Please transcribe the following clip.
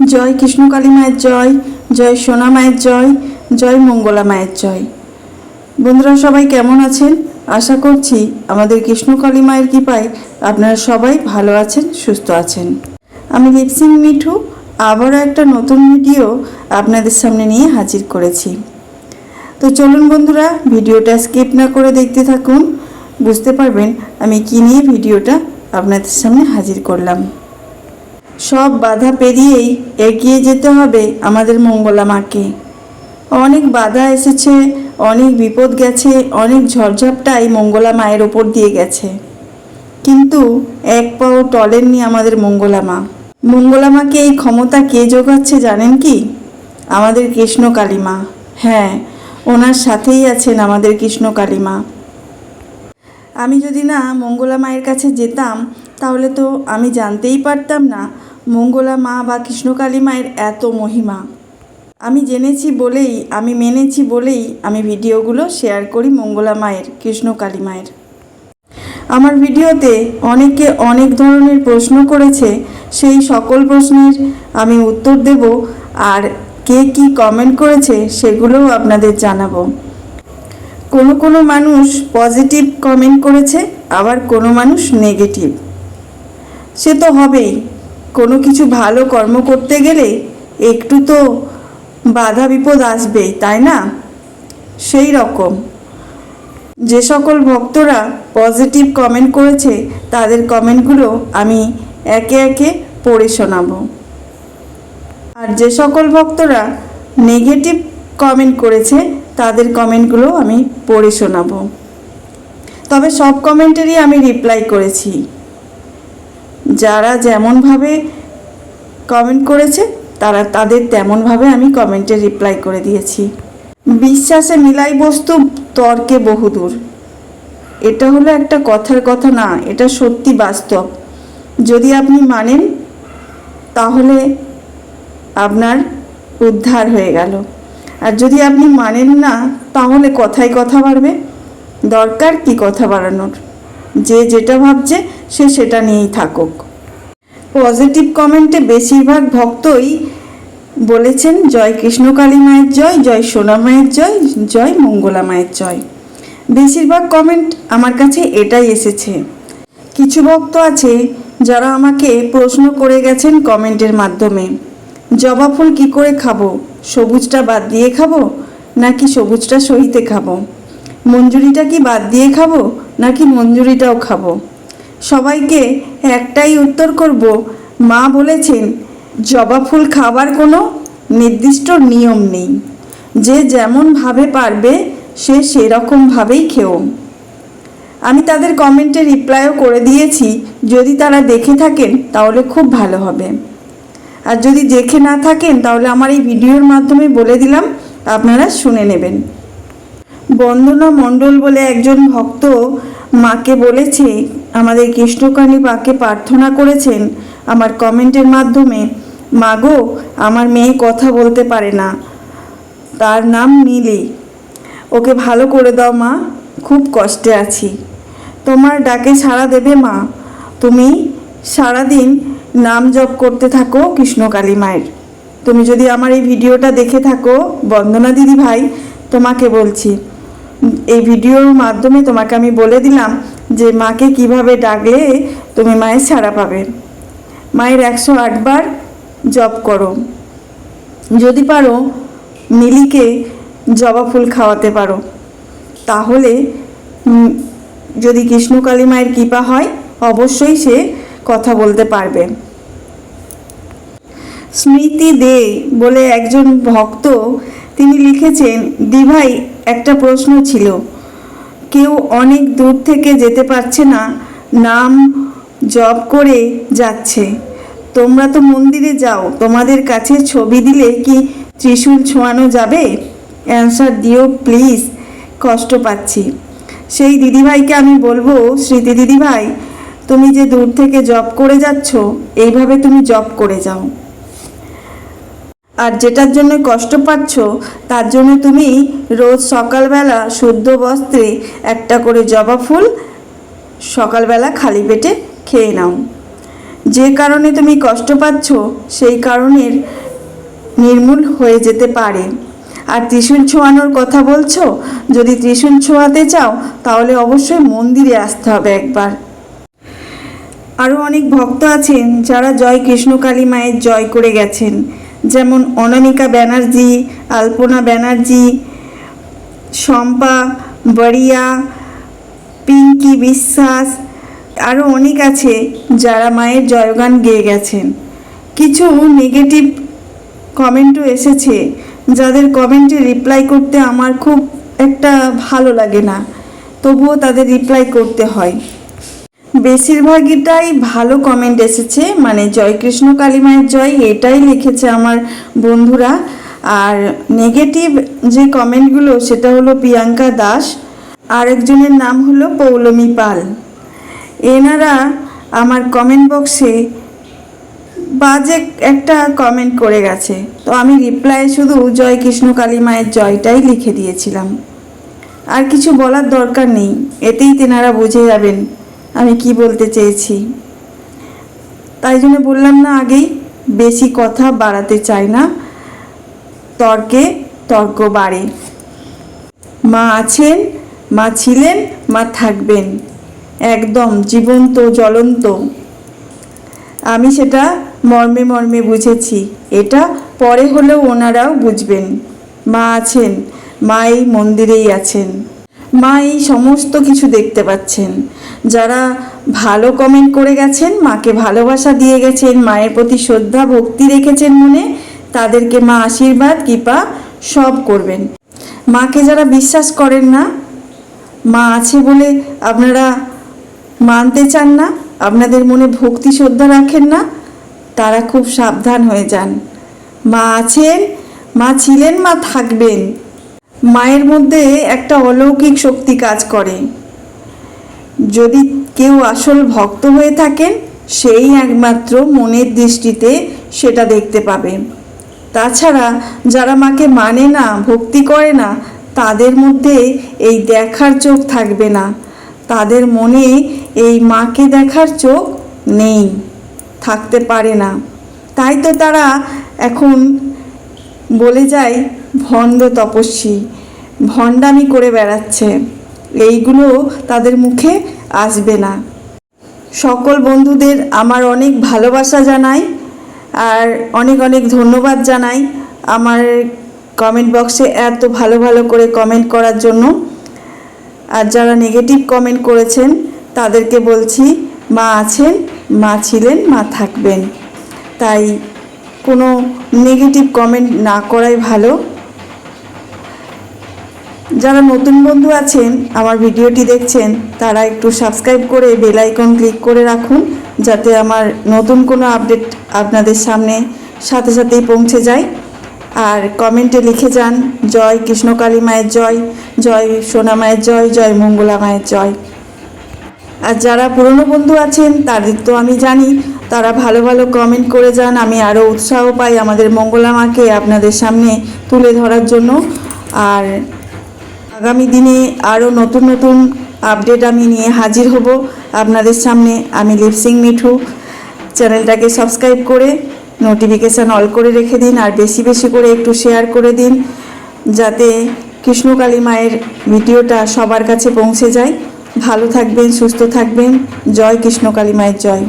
জয় কৃষ্ণকালী মায়ের জয়, জয় সোনা মায়ের জয়, জয় মঙ্গলা মায়ের জয়। বন্ধুরা সবাই কেমন আছেন? আশা করছি আমাদের কৃষ্ণকালী মায়ের কৃপায় আপনারা সবাই ভালো আছেন, সুস্থ আছেন। আমি লিপসিং মিঠু আবারও একটা নতুন ভিডিও আপনাদের সামনে নিয়ে হাজির করেছি। তো চলুন বন্ধুরা, ভিডিওটা স্কিপ না করে দেখতে থাকুন, বুঝতে পারবেন আমি কী নিয়ে ভিডিওটা আপনাদের সামনে হাজির করলাম। সব বাধা পেরিয়েই এগিয়ে যেতে হবে আমাদের মঙ্গলা মাকে। অনেক বাধা এসেছে, অনেক বিপদ গেছে, অনেক ঝড়ঝাপটাই মঙ্গলা মায়ের ওপর দিয়ে গেছে, কিন্তু এক পাও টলেননি আমাদের মঙ্গলা মা। মঙ্গলা মাকে এই ক্ষমতা কে যোগাচ্ছে জানেন কি? আমাদের কৃষ্ণকালী মা। হ্যাঁ, ওনার সাথেই আছেন আমাদের কৃষ্ণকালী মা। আমি যদি না মঙ্গলা মায়ের কাছে যেতাম তাহলে তো আমি জানতেই পারতাম না মঙ্গলা মা বা কৃষ্ণকালী মায়ের এত মহিমা। আমি জেনেছি বলেই, আমি মেনেছি বলেই আমি ভিডিওগুলো শেয়ার করি মঙ্গলা মায়ের, কৃষ্ণকালী মায়ের। আমার ভিডিওতে অনেকে অনেক ধরনের প্রশ্ন করেছে, সেই সকল প্রশ্নের আমি উত্তর দেব, আর কে কী কমেন্ট করেছে সেগুলোও আপনাদের জানাবো। কোনো মানুষ পজিটিভ কমেন্ট করেছে, আবার কোনো মানুষ নেগেটিভ। সে তো হবেই, কোনো কিছু ভালো কর্ম করতে গেলে একটু তো বাধা বিপদ আসবেই, তাই না? সেই রকম যে সকল ভক্তরা পজিটিভ কমেন্ট করেছে তাদের কমেন্টগুলো আমি একে একে পড়ে শোনাবো, আর যে সকল ভক্তরা নেগেটিভ কমেন্ট করেছে তাদের কমেন্টগুলো আমি পড়ে শোনাবো। তবে সব কমেন্টেরই আমি রিপ্লাই করেছি। যারা যেমনভাবে কমেন্ট করেছে তাদের তেমনভাবে আমি কমেন্টে রিপ্লাই করে দিয়েছি। বিশ্বাসে মিলাই বস্তু, তর্কে বহুদূর। এটা হলো একটা কথার কথা না, এটা সত্যি বাস্তব। যদি আপনি মানেন তাহলে আপনার উদ্ধার হয়ে গেল, আর যদি আপনি মানেন না তাহলে কথায় কথা বাড়বে। দরকার কি কথা বাড়ানোর? যে যেটা ভাবছে সে সেটা নিয়েই থাকুক। পজিটিভ কমেন্টে বেশিরভাগ ভক্তই বলেছেন জয় কৃষ্ণকালী মায়ের জয়, জয় সোনা মায়ের জয়, জয় মঙ্গলা মায়ের জয়। বেশিরভাগ কমেন্ট আমার কাছে এটাই এসেছে। কিছু ভক্ত আছে যারা আমাকে প্রশ্ন করে গেছেন কমেন্টের মাধ্যমে, জবা ফুল কী করে খাবো? সবুজটা বাদ দিয়ে খাবো নাকি সবুজটা সহিতে খাবো? মঞ্জুরিটা কি বাদ দিয়ে খাবো নাকি মঞ্জুরিটাও খাবো? সবাইকে একটাই উত্তর করব, মা বলেছেন জবা ফুল খাবার কোনো নির্দিষ্ট নিয়ম নেই, যে যেমনভাবে পারবে সে সেরকমভাবেই খেও। আমি তাদের কমেন্টে রিপ্লাইও করে দিয়েছি, যদি তারা দেখে থাকেন তাহলে খুব ভালো হবে, আর যদি দেখে না থাকেন তাহলে আমার এই ভিডিওর মাধ্যমে বলে দিলাম, আপনারা শুনে নেবেন। বন্দনা মণ্ডল বলে একজন ভক্ত মাকে বলেছে, আমাদের কৃষ্ণকালী মাকে প্রার্থনা করেছেন আমার কমেন্টের মাধ্যমে, মাগো আমার মেয়ে কথা বলতে পারে না, তার নাম নীলি, ওকে ভালো করে দাও মা, খুব কষ্টে আছি। তোমার ডাকে সাড়া দেবে মা, তুমি সারাদিন নাম জপ করতে থাকো কৃষ্ণকালী মায়ের। তুমি যদি আমার এই ভিডিওটা দেখে থাকো বন্দনা দিদি ভাই, তোমাকে বলছি, এই ভিডিওর মাধ্যমে তোমাকে আমি বলে দিলাম যে মাকে কিভাবে ডাকলে তুমি মায়ের সাড়া পাবে। মায়ের 108 বার জপ করো, যদি পারো নীলিকে জবা ফুল খাওয়াতে পারো, তাহলে যদি কৃষ্ণকালী মায়ের কৃপা হয় অবশ্যই সে কথা বলতে পারবে। স্মৃতি দে বলে একজন ভক্ত, তিনি লিখেছেন, দিভাই একটা প্রশ্ন ছিল, কেউ অনেক দূর থেকে যেতে পারছে না, নাম জপ করে যাচ্ছে, তোমরা তো মন্দিরে যাও, তোমাদের কাছে ছবি দিলে কি ত্রিশূল ছোঁয়ানো যাবে? অ্যান্সার দিও প্লিজ, কষ্ট পাচ্ছি। সেই দিদিভাইকে আমি বলবো, স্মৃতি দিদিভাই, তুমি যে দূর থেকে জপ করে যাচ্ছ, এইভাবে তুমি জপ করে যাও, আর যেটার জন্য কষ্ট পাচ্ছ তার জন্য তুমি রোজ সকালবেলা শুদ্ধ বস্ত্রে একটা করে জবা ফুল সকালবেলা খালি পেটে খেয়ে নাও। যে কারণে তুমি কষ্ট পাচ্ছ সেই কারণের নির্মূল হয়ে যেতে পারে। আর ত্রিশূল ছোঁয়ানোর কথা বলছো, যদি ত্রিশূল ছোঁয়াতে চাও তাহলে অবশ্যই মন্দিরে আসতে হবে একবার। আরও অনেক ভক্ত আছেন যারা জয় কৃষ্ণকালী মায়ের জয় করে গেছেন, যেমন অনামিকা ব্যানার্জি, আলপনা ব্যানার্জি, শম্পা বড়িয়া, পিঙ্কি বিশ্বাস, আরও অনেক আছে যারা মায়ের জয়গান গেয়ে গেছেন। কিছু নেগেটিভ কমেন্টও এসেছে, যাদের কমেন্টে রিপ্লাই করতে আমার খুব একটা ভালো লাগে না, তবুও তাদের রিপ্লাই করতে হয়। বেশিরভাগটাই ভালো কমেন্ট এসেছে, মানে জয় কৃষ্ণ কালী মায়ের জয় এটাই লিখেছে আমার বন্ধুরা। আর নেগেটিভ যে কমেন্টগুলো সেটা হলো প্রিয়াঙ্কা দাস, আরেকজনের নাম হলো পৌলমী পাল। এনারা আমার কমেন্ট বক্সে বাজে একটা কমেন্ট করে গেছে, তো আমি রিপ্লাই শুধু জয় কৃষ্ণ কালী মায়ের জয়টাই লিখে দিয়েছিলাম। আর কিছু বলার দরকার নেই, এতেই তেনারা বুঝে যাবেন আমি কি বলতে চেয়েছি। তাই জন্য বললাম না আগেই, বেশি কথা বাড়াতে চাই না, তর্কে তর্ক বাড়ে। মা আছেন, মা ছিলেন, মা থাকবেন, একদম জীবন্ত জ্বলন্ত। আমি সেটা মর্মে মর্মে বুঝেছি, এটা পরে হলেও ওনারাও বুঝবেন। মা আছেন, মা এই মন্দিরেই আছেন, মা এই সমস্ত কিছু দেখতে পাচ্ছেন। যারা ভালো কমেন্ট করে গেছেন, মাকে ভালোবাসা দিয়ে গেছেন, মায়ের প্রতি শ্রদ্ধা ভক্তি রেখেছেন মনে, তাদেরকে মা আশীর্বাদ কৃপা সব করবেন। মাকে যারা বিশ্বাস করেন না, মা আছে বলে আপনারা মানতে চান না, আপনাদের মনে ভক্তি শ্রদ্ধা রাখেন না, তারা খুব সাবধান হয়ে যান। মা আছেন, মা ছিলেন, মা থাকবেন। মায়ের মধ্যে একটা অলৌকিক শক্তি কাজ করে। যদি কেউ আসল ভক্ত হয়ে থাকেন, সেই একমাত্র মনের দৃষ্টিতে সেটা দেখতে পাবে। তাছাড়া যারা মাকে মানে না, ভক্তি করে না, তাদের মধ্যে এই দেখার চোখ থাকবে না, তাদের মনে এই মাকে দেখার চোখ নেই, থাকতে পারে না। তাই তো তারা এখন বলে যায় ভণ্ড তপস্বী, ভণ্ডামি করে বেড়াচ্ছে, এইগুলো তাদের মুখে আসবে না। সকল বন্ধুদের আমার অনেক ভালোবাসা জানাই আর অনেক অনেক ধন্যবাদ জানাই আমার কমেন্ট বক্সে এত ভালো ভালো করে কমেন্ট করার জন্য। আর যারা নেগেটিভ কমেন্ট করেছেন তাদেরকে বলছি, মা আছেন, মা ছিলেন, মা থাকবেন। তাই কোনো নেগেটিভ কমেন্ট না করাই ভালো। যারা নতুন বন্ধু আছেন আমার ভিডিওটি দেখছেন, তারা একটু সাবস্ক্রাইব করে বেল আইকন ক্লিক করে রাখুন, যাতে আমার নতুন কোনো আপডেট আপনাদের সামনে সাথে সাথেই পৌঁছে যায়। আর কমেন্টে লিখে যান জয় কৃষ্ণকালী মায়ের জয়, জয় সোনা মায়ের জয়, জয় মঙ্গলা মায়ের জয়। আর যারা পুরনো বন্ধু আছেন তাদের তো আমি জানি, তারা ভালো ভালো কমেন্ট করে যান, আমি আরও উৎসাহ পাই আমাদের মঙ্গলা মাকে আপনাদের সামনে তুলে ধরার জন্য। আর আগামী দিনে আরও নতুন নতুন আপডেট আমি নিয়ে হাজির হব আপনাদের সামনে। আমি লিপসিং মিঠু, চ্যানেলটাকে সাবস্ক্রাইব করে নোটিফিকেশান অল করে রেখে দিন, আর বেশি বেশি করে একটু শেয়ার করে দিন, যাতে কৃষ্ণকালী মায়ের ভিডিওটা সবার কাছে পৌঁছে যায়। ভালো থাকবেন, সুস্থ থাকবেন। জয় কৃষ্ণকালী মায়ের জয়।